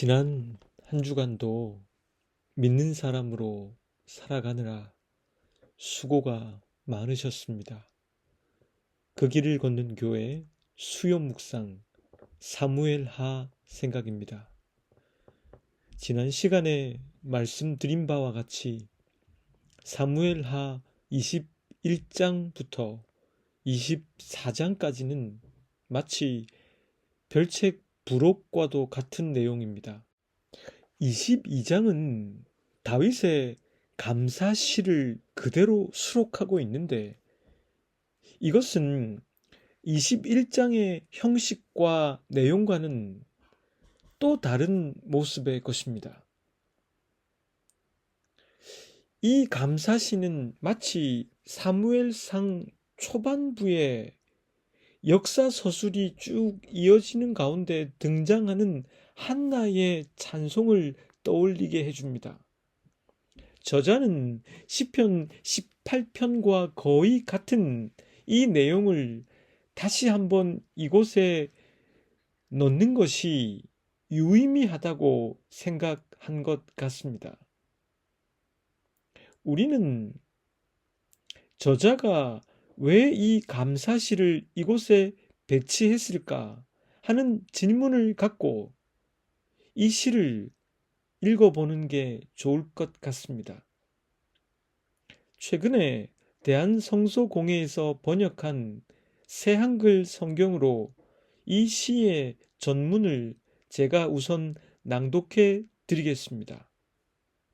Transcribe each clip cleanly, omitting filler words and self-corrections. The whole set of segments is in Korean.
지난 한 주간도 믿는 사람으로 살아가느라 수고가 많으셨습니다. 그 길을 걷는 교회 수요 묵상 사무엘하 생각입니다. 지난 시간에 말씀드린 바와 같이 사무엘하 21장부터 24장까지는 마치 별책 부록과도 같은 내용입니다. 22장은 다윗의 감사시를 그대로 수록하고 있는데 이것은 21장의 형식과 내용과는 또 다른 모습의 것입니다. 이 감사시는 마치 사무엘상 초반부에 역사 서술이 쭉 이어지는 가운데 등장하는 한나의 찬송을 떠올리게 해줍니다. 저자는 시편 18편과 거의 같은 이 내용을 다시 한번 이곳에 넣는 것이 유의미하다고 생각한 것 같습니다. 우리는 저자가 왜 이 감사시를 이곳에 배치했을까 하는 질문을 갖고 이 시를 읽어보는 게 좋을 것 같습니다. 최근에 대한성서공회에서 번역한 새한글 성경으로 이 시의 전문을 제가 우선 낭독해 드리겠습니다.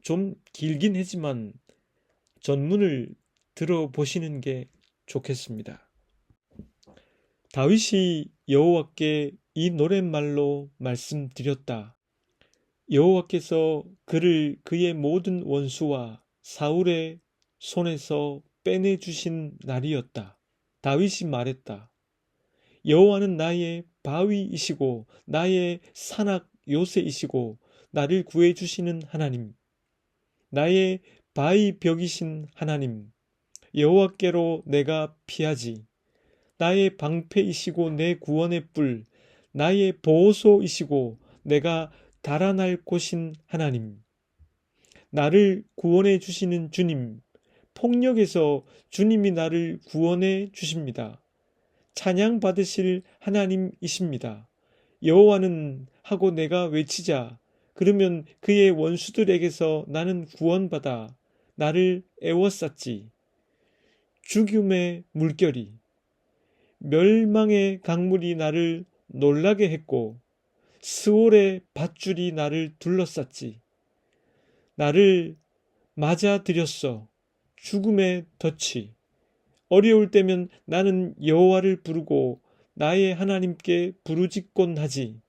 좀 길긴 하지만 전문을 들어보시는 게 좋겠습니다. 다윗이 여호와께 이 노랫말로 말씀드렸다. 여호와께서 그를 그의 모든 원수와 사울의 손에서 빼내주신 날이었다. 다윗이 말했다. 여호와는 나의 바위이시고 나의 산악 요새이시고 나를 구해주시는 하나님, 나의 바위 벽이신 하나님, 여호와께로 내가 피하지. 나의 방패이시고 내 구원의 뿔, 나의 보호소이시고 내가 달아날 곳인 하나님, 나를 구원해 주시는 주님, 폭력에서 주님이 나를 구원해 주십니다. 찬양 받으실 하나님이십니다. 여호와는 하고 내가 외치자. 그러면 그의 원수들에게서 나는 구원받아 나를 애워쌌지. 죽음의 물결이, 멸망의 강물이 나를 놀라게 했고 스올의 밧줄이 나를 둘러쌌지. 나를 맞아들였어. 죽음의 덫이. 어려울 때면 나는 여호와를 부르고 나의 하나님께 부르짖곤 하지.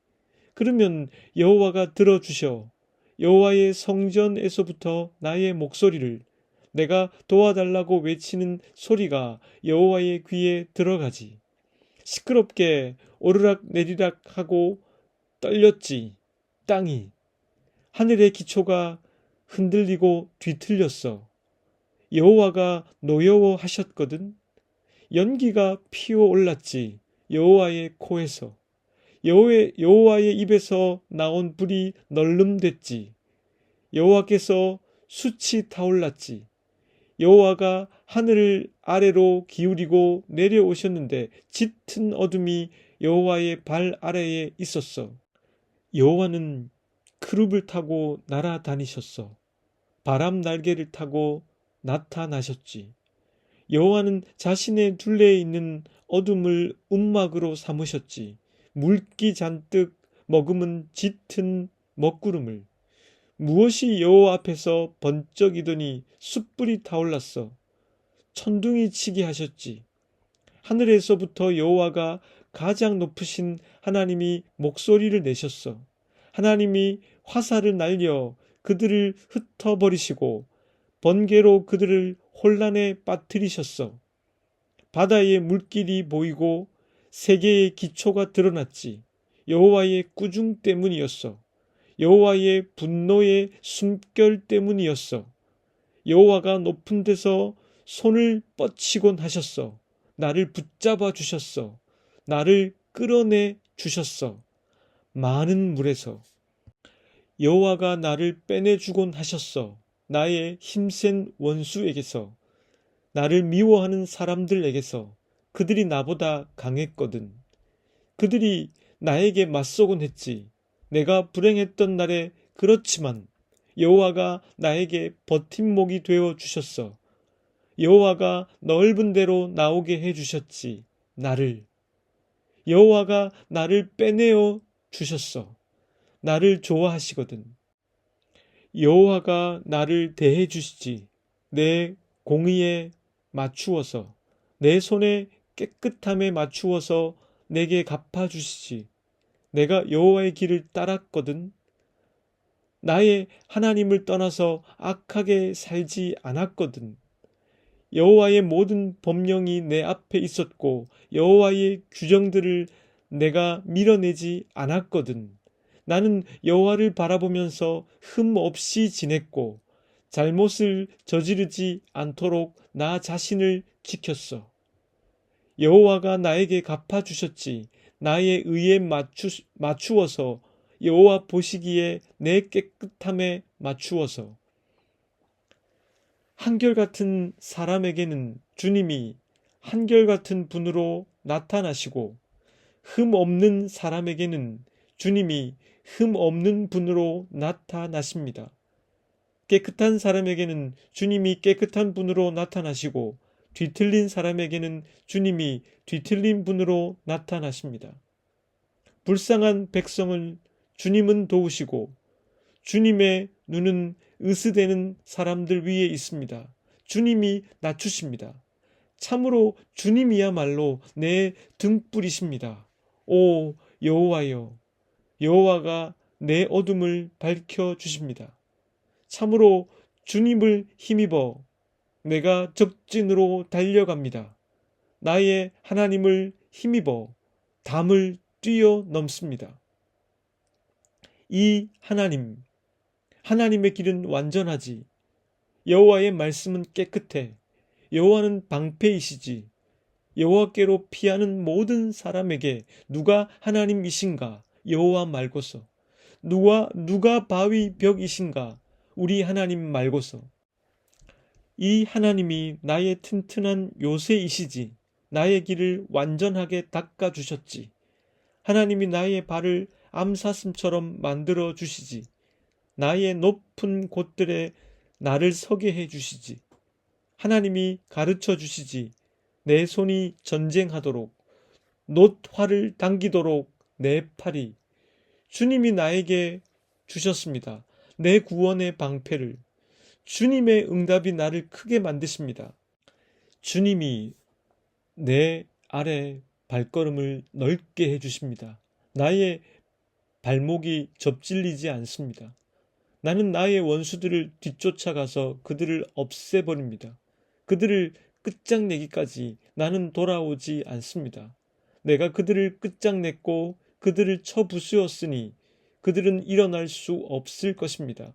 그러면 여호와가 들어주셔. 여호와의 성전에서부터 나의 목소리를 내가 도와달라고 외치는 소리가 여호와의 귀에 들어가지. 시끄럽게 오르락 내리락 하고 떨렸지. 땅이. 하늘의 기초가 흔들리고 뒤틀렸어. 여호와가 노여워하셨거든. 연기가 피어올랐지. 여호와의 코에서. 여호와의 입에서 나온 불이 널름됐지. 여호와께서 숯이 타올랐지. 여호와가 하늘을 아래로 기울이고 내려오셨는데 짙은 어둠이 여호와의 발 아래에 있었어. 여호와는 크룹을 타고 날아다니셨어. 바람 날개를 타고 나타나셨지. 여호와는 자신의 둘레에 있는 어둠을 움막으로 삼으셨지. 물기 잔뜩 머금은 짙은 먹구름을. 무엇이 여호와 앞에서 번쩍이더니 숯불이 타올랐어. 천둥이 치게 하셨지. 하늘에서부터 여호와가 가장 높으신 하나님이 목소리를 내셨어. 하나님이 화살을 날려 그들을 흩어버리시고 번개로 그들을 혼란에 빠뜨리셨어. 바다의 물길이 보이고 세계의 기초가 드러났지. 여호와의 꾸중 때문이었어. 여호와의 분노의 숨결 때문이었어. 여호와가 높은 데서 손을 뻗치곤 하셨어. 나를 붙잡아 주셨어. 나를 끌어내 주셨어. 많은 물에서. 여호와가 나를 빼내주곤 하셨어. 나의 힘센 원수에게서, 나를 미워하는 사람들에게서. 그들이 나보다 강했거든. 그들이 나에게 맞서곤 했지. 내가 불행했던 날에. 그렇지만 여호와가 나에게 버팀목이 되어 주셨어. 여호와가 넓은 데로 나오게 해 주셨지. 여호와가 나를 빼내어 주셨어. 나를 좋아하시거든. 여호와가 나를 대해 주시지. 내 공의에 맞추어서, 내 손의 깨끗함에 맞추어서 내게 갚아 주시지. 내가 여호와의 길을 따랐거든. 나의 하나님을 떠나서 악하게 살지 않았거든. 여호와의 모든 법령이 내 앞에 있었고 여호와의 규정들을 내가 밀어내지 않았거든. 나는 여호와를 바라보면서 흠 없이 지냈고 잘못을 저지르지 않도록 나 자신을 지켰어. 여호와가 나에게 갚아주셨지. 나의 의에 맞추어서, 여호와 보시기에 내 깨끗함에 맞추어서. 한결같은 사람에게는 주님이 한결같은 분으로 나타나시고, 흠 없는 사람에게는 주님이 흠 없는 분으로 나타나십니다. 깨끗한 사람에게는 주님이 깨끗한 분으로 나타나시고, 뒤틀린 사람에게는 주님이 뒤틀린 분으로 나타나십니다. 불쌍한 백성을 주님은 도우시고, 주님의 눈은 으스대는 사람들 위에 있습니다. 주님이 낮추십니다. 참으로 주님이야말로 내 등불이십니다. 오 여호와여, 여호와가 내 어둠을 밝혀 주십니다. 참으로 주님을 힘입어 내가 적진으로 달려갑니다. 나의 하나님을 힘입어 담을 뛰어넘습니다. 이 하나님의 길은 완전하지. 여호와의 말씀은 깨끗해. 여호와는 방패이시지. 여호와께로 피하는 모든 사람에게 누가 하나님이신가? 여호와 말고서. 누가 바위 벽이신가? 우리 하나님 말고서. 이 하나님이 나의 튼튼한 요새이시지. 나의 길을 완전하게 닦아주셨지. 하나님이 나의 발을 암사슴처럼 만들어 주시지. 나의 높은 곳들에 나를 서게 해 주시지. 하나님이 가르쳐 주시지. 내 손이 전쟁하도록, 놋활을 당기도록 내 팔이. 주님이 나에게 주셨습니다. 내 구원의 방패를. 주님의 응답이 나를 크게 만드십니다. 주님이 내 아래 발걸음을 넓게 해주십니다. 나의 발목이 접질리지 않습니다. 나는 나의 원수들을 뒤쫓아가서 그들을 없애버립니다. 그들을 끝장내기까지 나는 돌아오지 않습니다. 내가 그들을 끝장냈고 그들을 쳐부수었으니 그들은 일어날 수 없을 것입니다.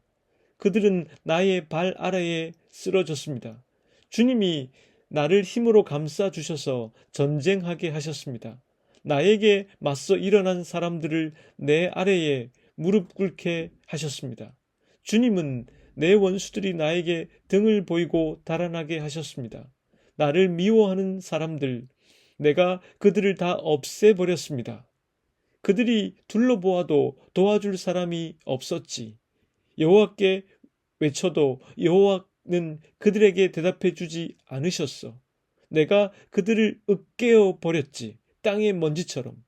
그들은 나의 발 아래에 쓰러졌습니다. 주님이 나를 힘으로 감싸 주셔서 전쟁하게 하셨습니다. 나에게 맞서 일어난 사람들을 내 아래에 무릎 꿇게 하셨습니다. 주님은 내 원수들이 나에게 등을 보이고 달아나게 하셨습니다. 나를 미워하는 사람들, 내가 그들을 다 없애버렸습니다. 그들이 둘러보아도 도와줄 사람이 없었지. 여호와께 외쳐도 여호와는 그들에게 대답해 주지 않으셨어. 내가 그들을 으깨어 버렸지. 땅의 먼지처럼.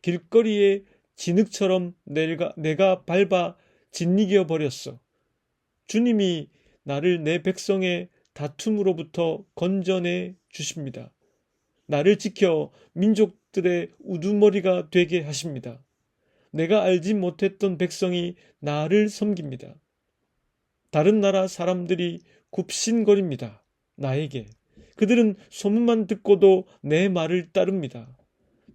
길거리의 진흙처럼 내가 밟아 짓이겨 버렸어. 주님이 나를 내 백성의 다툼으로부터 건져내 주십니다. 나를 지켜 민족들의 우두머리가 되게 하십니다. 내가 알지 못했던 백성이 나를 섬깁니다. 다른 나라 사람들이 굽신거립니다. 나에게. 그들은 소문만 듣고도 내 말을 따릅니다.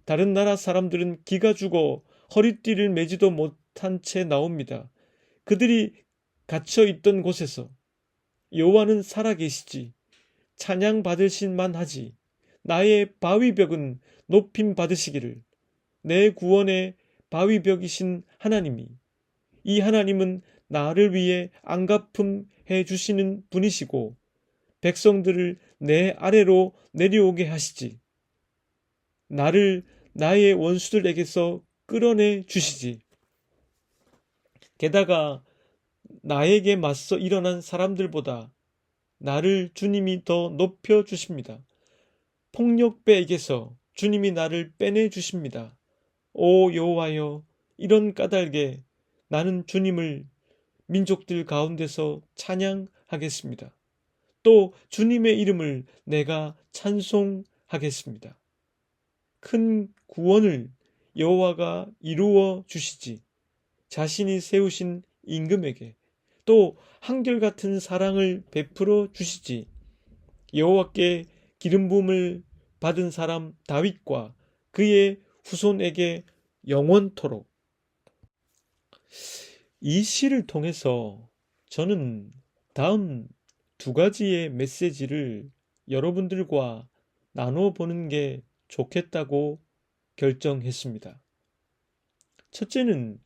다른 나라 사람들은 기가 죽어 허리띠를 매지도 못한 채 나옵니다. 그들이 갇혀 있던 곳에서 여호와는 살아계시지. 찬양 받으실 만하지. 나의 바위벽은 높임 받으시기를. 내 구원의 바위벽이신 하나님이 이 하나님은 나를 위해 안갚음해 주시는 분이시고 백성들을 내 아래로 내려오게 하시지. 나를 나의 원수들에게서 끌어내 주시지. 게다가 나에게 맞서 일어난 사람들보다 나를 주님이 더 높여 주십니다. 폭력배에게서 주님이 나를 빼내 주십니다. 오 여호와여, 이런 까닭에 나는 주님을 민족들 가운데서 찬양하겠습니다. 또 주님의 이름을 내가 찬송하겠습니다. 큰 구원을 여호와가 이루어 주시지. 자신이 세우신 임금에게 또 한결같은 사랑을 베풀어 주시지. 여호와께 기름 부음을 받은 사람 다윗과 그의 후손에게 영원토록. 이 시를 통해서 저는 다음 두 가지의 메시지를 여러분들과 나눠보는 게 좋겠다고 결정했습니다. 첫째는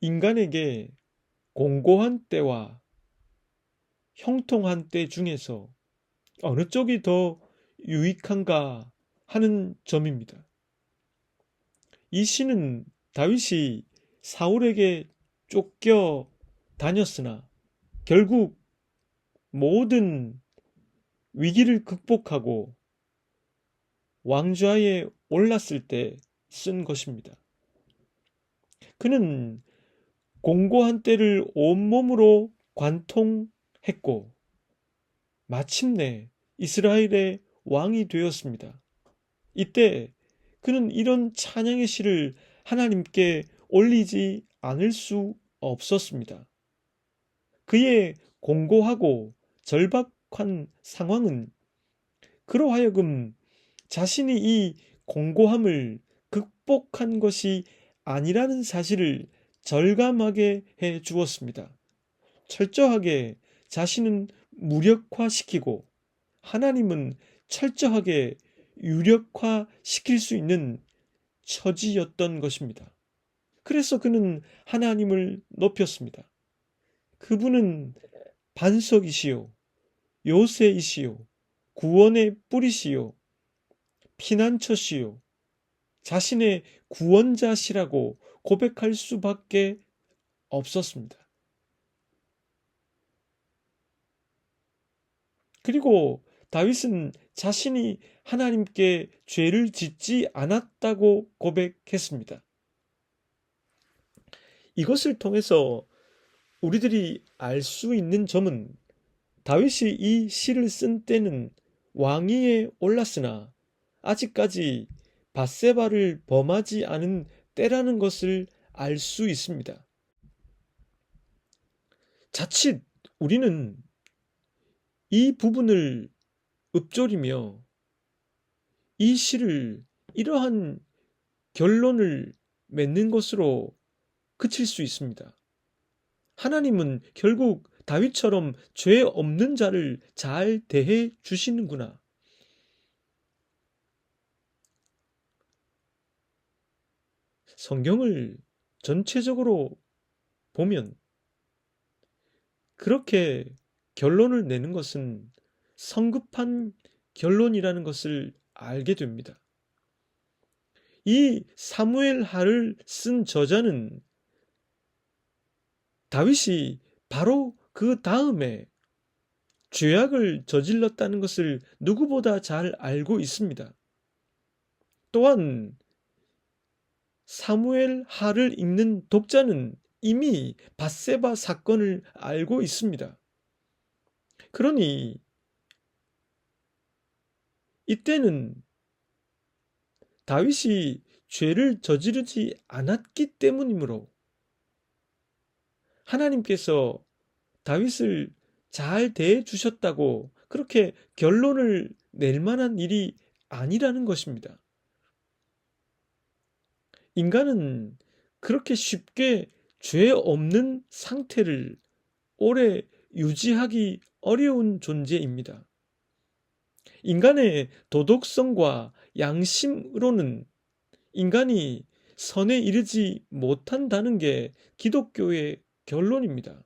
인간에게 공고한 때와 형통한 때 중에서 어느 쪽이 더 유익한가 하는 점입니다. 이 시는 다윗이 사울에게 쫓겨 다녔으나 결국 모든 위기를 극복하고 왕좌에 올랐을 때 쓴 것입니다. 그는 공고한 때를 온몸으로 관통했고 마침내 이스라엘의 왕이 되었습니다. 이때 그는 이런 찬양의 시를 하나님께 올리지 않을 수 없었습니다. 그의 공고하고 절박한 상황은 그로 하여금 자신이 이 공고함을 극복한 것이 아니라는 사실을 절감하게 해 주었습니다. 철저하게 자신은 무력화시키고 하나님은 철저하게 유력화시킬 수 있는 처지였던 것입니다. 그래서 그는 하나님을 높였습니다. 그분은 반석이시요, 요새이시요, 구원의 뿌리시요, 피난처시요, 자신의 구원자시라고 고백할 수밖에 없었습니다. 그리고 다윗은 자신이 하나님께 죄를 짓지 않았다고 고백했습니다. 이것을 통해서 우리들이 알 수 있는 점은 다윗이 이 시를 쓴 때는 왕위에 올랐으나 아직까지 밧세바를 범하지 않은 때라는 것을 알 수 있습니다. 자칫 우리는 이 부분을 읊조리며 이 시를 이러한 결론을 맺는 것으로 그칠 수 있습니다. 하나님은 결국 다윗처럼 죄 없는 자를 잘 대해 주시는구나. 성경을 전체적으로 보면 그렇게 결론을 내는 것은 성급한 결론이라는 것을 알게 됩니다. 이 사무엘하를 쓴 저자는 다윗이 바로 그 다음에 죄악을 저질렀다는 것을 누구보다 잘 알고 있습니다. 또한 사무엘하를 읽는 독자는 이미 밧세바 사건을 알고 있습니다. 그러니 이때는 다윗이 죄를 저지르지 않았기 때문이므로 하나님께서 다윗을 잘 대해 주셨다고 그렇게 결론을 낼 만한 일이 아니라는 것입니다. 인간은 그렇게 쉽게 죄 없는 상태를 오래 유지하기 어려운 존재입니다. 인간의 도덕성과 양심으로는 인간이 선에 이르지 못한다는 게 기독교의 결론입니다.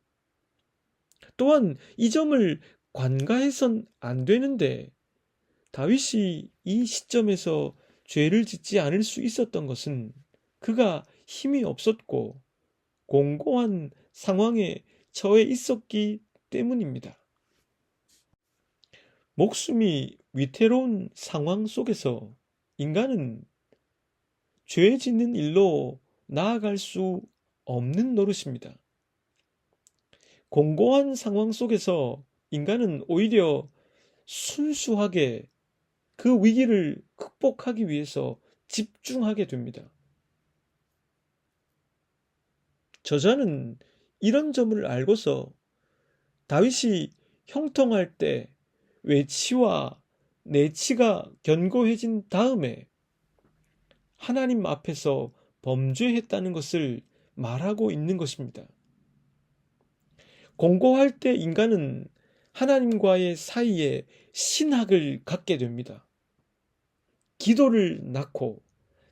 또한 이 점을 관가해선 안 되는데, 다윗이 이 시점에서 죄를 짓지 않을 수 있었던 것은 그가 힘이 없었고 공고한 상황에 처해 있었기 때문입니다. 목숨이 위태로운 상황 속에서 인간은 죄 짓는 일로 나아갈 수 없는 노릇입니다. 공고한 상황 속에서 인간은 오히려 순수하게 그 위기를 극복하기 위해서 집중하게 됩니다. 저자는 이런 점을 알고서 다윗이 형통할 때 외치와 내치가 견고해진 다음에 하나님 앞에서 범죄했다는 것을 말하고 있는 것입니다. 공고할 때 인간은 하나님과의 사이에 신학을 갖게 됩니다. 기도를 낳고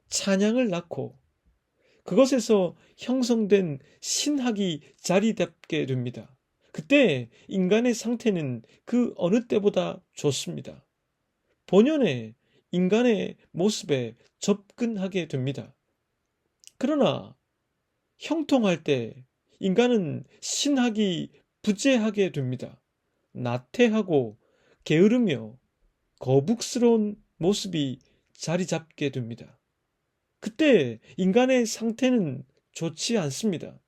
찬양을 낳고 그것에서 형성된 신학이 자리 잡게 됩니다. 그때 인간의 상태는 그 어느 때보다 좋습니다. 본연의 인간의 모습에 접근하게 됩니다. 그러나 형통할 때 인간은 신학이 부재하게 됩니다. 나태하고 게으르며 거북스러운 모습이 자리 잡게 됩니다. 그때 인간의 상태는 좋지 않습니다.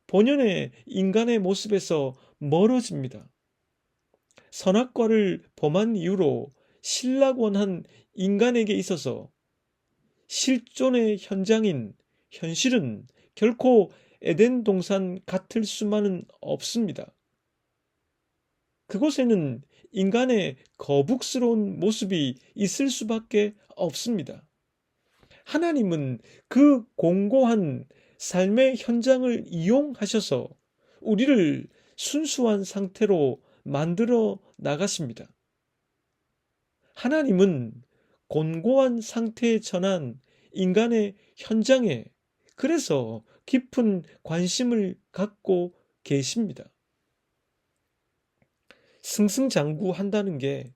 본연의 인간의 모습에서 멀어집니다. 선악과를 범한 이유로 실락원한 인간에게 있어서 실존의 현장인 현실은 결코 에덴 동산 같을 수만은 없습니다. 그곳에는 인간의 거북스러운 모습이 있을 수밖에 없습니다. 하나님은 그 공고한 삶의 현장을 이용하셔서 우리를 순수한 상태로 만들어 나가십니다. 하나님은 곤고한 상태에 처한 인간의 현장에 그래서 깊은 관심을 갖고 계십니다. 승승장구한다는 게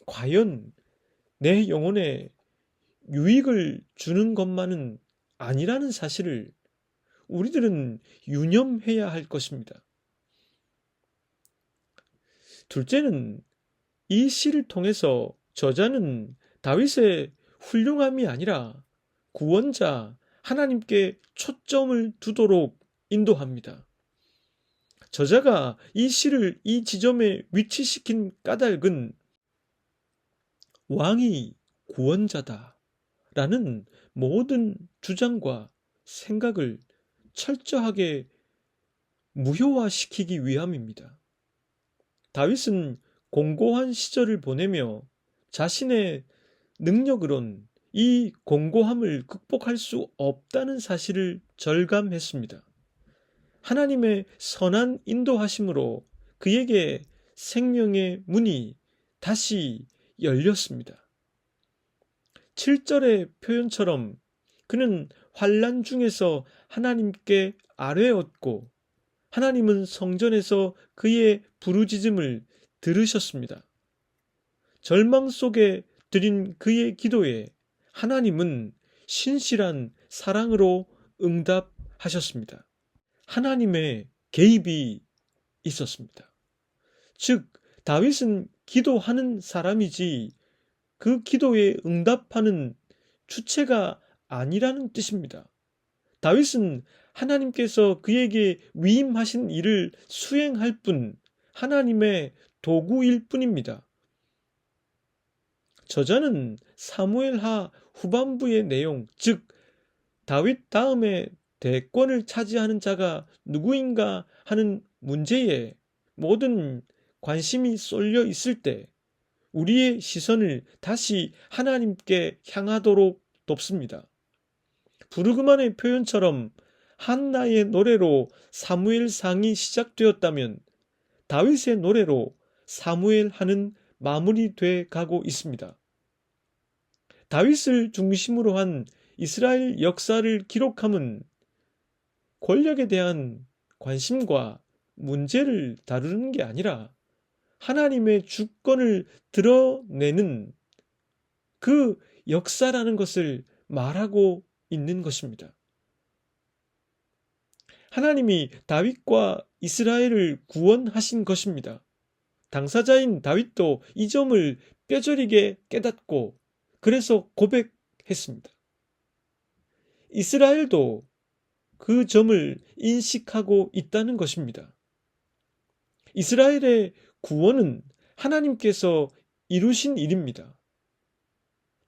과연 내 영혼에 유익을 주는 것만은 아니라는 사실을 우리들은 유념해야 할 것입니다. 둘째는 이 시를 통해서 저자는 다윗의 훌륭함이 아니라 구원자 하나님께 초점을 두도록 인도합니다. 저자가 이 시를 이 지점에 위치시킨 까닭은 왕이 구원자다 라는 모든 주장과 생각을 철저하게 무효화시키기 위함입니다. 다윗은 공고한 시절을 보내며 자신의 능력으론 이 공고함을 극복할 수 없다는 사실을 절감했습니다. 하나님의 선한 인도하심으로 그에게 생명의 문이 다시 열렸습니다. 7절의 표현처럼 그는 환난 중에서 하나님께 아뢰었고 하나님은 성전에서 그의 부르짖음을 들으셨습니다. 절망 속에 드린 그의 기도에 하나님은 신실한 사랑으로 응답하셨습니다. 하나님의 개입이 있었습니다. 즉, 다윗은 기도하는 사람이지 그 기도에 응답하는 주체가 아니라는 뜻입니다. 다윗은 하나님께서 그에게 위임하신 일을 수행할 뿐 하나님의 도구일 뿐입니다. 저자는 사무엘하 후반부의 내용, 즉 다윗 다음에 대권을 차지하는 자가 누구인가 하는 문제에 모든 관심이 쏠려 있을 때 우리의 시선을 다시 하나님께 향하도록 돕습니다. 부르그만의 표현처럼 한나의 노래로 사무엘상이 시작되었다면 다윗의 노래로 사무엘하는 마무리돼 가고 있습니다. 다윗을 중심으로 한 이스라엘 역사를 기록함은 권력에 대한 관심과 문제를 다루는 게 아니라 하나님의 주권을 드러내는 그 역사라는 것을 말하고 있는 것입니다. 하나님이 다윗과 이스라엘을 구원하신 것입니다. 당사자인 다윗도 이 점을 뼈저리게 깨닫고 그래서 고백했습니다. 이스라엘도 그 점을 인식하고 있다는 것입니다. 이스라엘의 구원은 하나님께서 이루신 일입니다.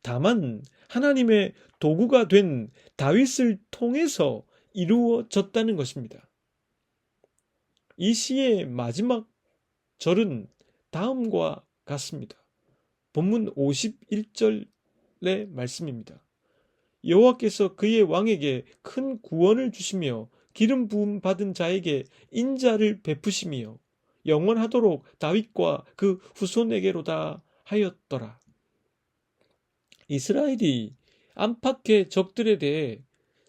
다만 하나님의 도구가 된 다윗을 통해서 이루어졌다는 것입니다. 이 시의 마지막 절은 다음과 같습니다. 본문 51절의 말씀입니다. 여호와께서 그의 왕에게 큰 구원을 주시며 기름 부음 받은 자에게 인자를 베푸시며 영원하도록 다윗과 그 후손에게로다 하였더라. 이스라엘이 안팎의 적들에 대해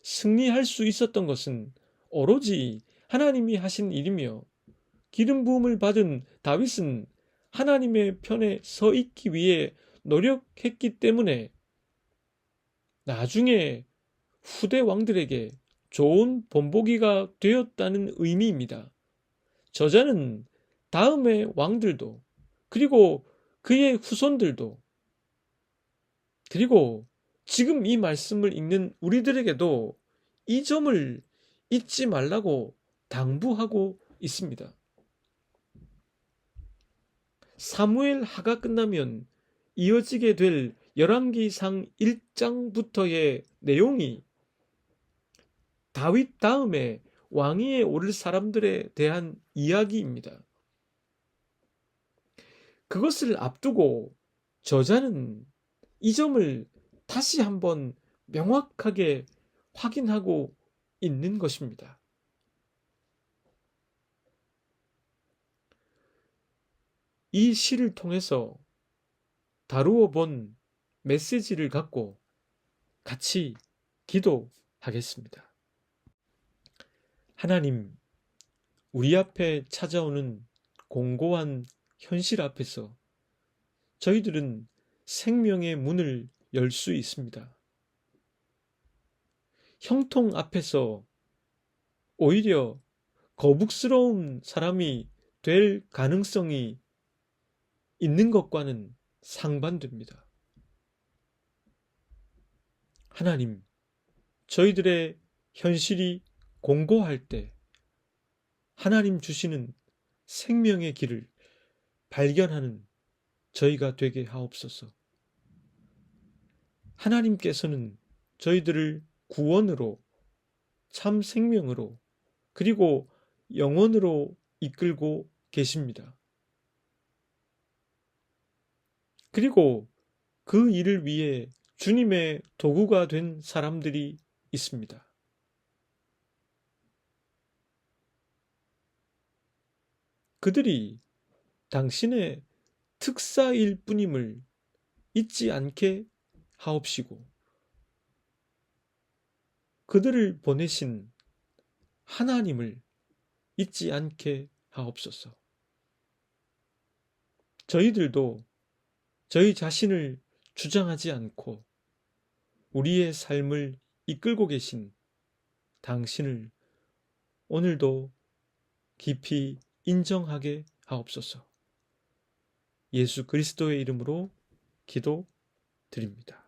승리할 수 있었던 것은 오로지 하나님이 하신 일이며 기름 부음을 받은 다윗은 하나님의 편에 서 있기 위해 노력했기 때문에 나중에 후대 왕들에게 좋은 본보기가 되었다는 의미입니다. 저자는 다음의 왕들도 그리고 그의 후손들도 그리고 지금 이 말씀을 읽는 우리들에게도 이 점을 잊지 말라고 당부하고 있습니다. 사무엘 하가 끝나면 이어지게 될 열왕기상 1장부터의 내용이 다윗 다음에 왕위에 오를 사람들에 대한 이야기입니다. 그것을 앞두고 저자는 이 점을 다시 한번 명확하게 확인하고 있는 것입니다. 이 시를 통해서 다루어 본 메시지를 갖고 같이 기도하겠습니다. 하나님, 우리 앞에 찾아오는 공고한 현실 앞에서 저희들은 생명의 문을 열 수 있습니다. 형통 앞에서 오히려 거북스러운 사람이 될 가능성이 있는 것과는 상반됩니다. 하나님, 저희들의 현실이 공고할 때 하나님 주시는 생명의 길을 발견하는 저희가 되게 하옵소서. 하나님께서는 저희들을 구원으로, 참 생명으로, 그리고 영원으로 이끌고 계십니다. 그리고 그 일을 위해 주님의 도구가 된 사람들이 있습니다. 그들이 당신의 특사일 뿐임을 잊지 않게 하옵시고 그들을 보내신 하나님을 잊지 않게 하옵소서. 저희들도 저희 자신을 주장하지 않고 우리의 삶을 이끌고 계신 당신을 오늘도 깊이 인정하게 하옵소서. 예수 그리스도의 이름으로 기도드립니다.